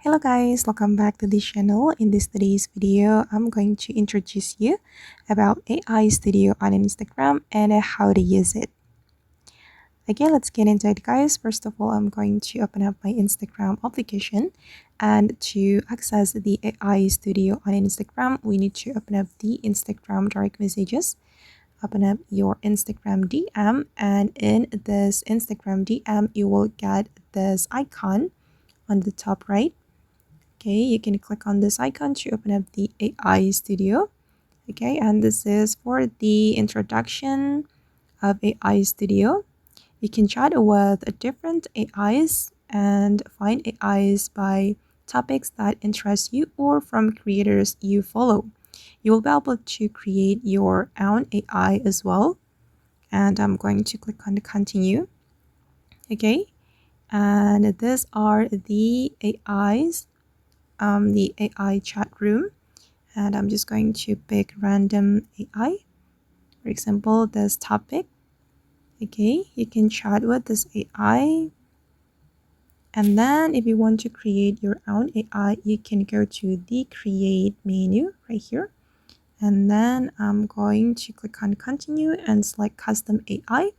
Hello guys, welcome back to this channel. In today's video, I'm going to introduce you about AI Studio on Instagram and how to use it. Okay, let's get into it guys. First of all, I'm going to open up my Instagram application, and to access the AI Studio on Instagram, we need to open up the Instagram direct messages. Open up your Instagram DM, and in this Instagram DM, you will get this icon on the top right. Okay, you can click on this icon to open up the AI Studio. Okay, and this is for the introduction of AI Studio. You can chat with different AIs and find AIs by topics that interest you or from creators you follow. You will be able to create your own AI as well. And I'm going to click on the continue. Okay, and these are the AIs, the AI chat room. And I'm just going to pick random AI. For example, this topic. Okay, you can chat with this AI. And then if you want to create your own AI, you can go to the create menu right here. And then I'm going to click on continue and select custom AI.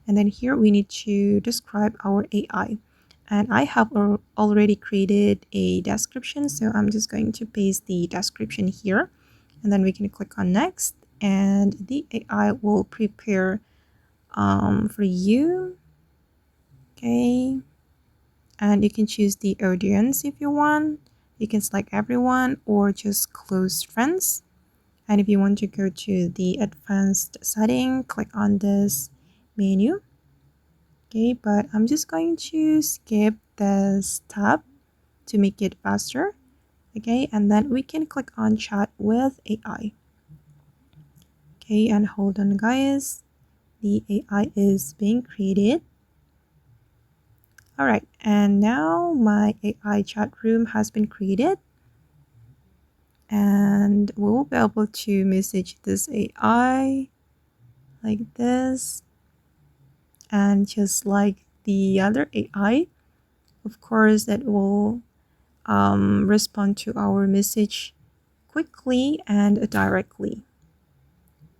And then here we need to describe our AI. And I have already created a description, so I'm just going to paste the description here. And then we can click on next, and the AI will prepare for you. Okay, and you can choose the audience if you want. You can select everyone or just close friends. And if you want to go to the advanced setting, click on this menu. Okay, but I'm just going to skip this tab to make it faster. Okay, and then we can click on chat with AI. Okay, and hold on guys, the AI is being created. All right, and now my AI chat room has been created, and we will be able to message this AI like this. And just like the other AI, of course, that will respond to our message quickly and directly.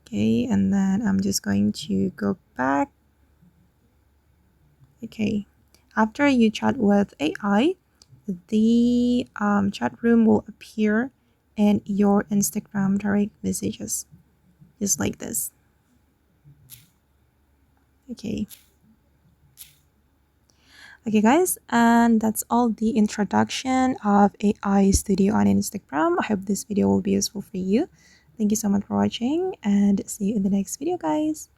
Okay, and then I'm just going to go back. Okay, after you chat with AI, the chat room will appear in your Instagram direct messages, just like this. Okay. Okay guys, and that's all the introduction of AI Studio on Instagram. I hope this video will be useful for you. Thank you so much for watching, and see you in the next video guys.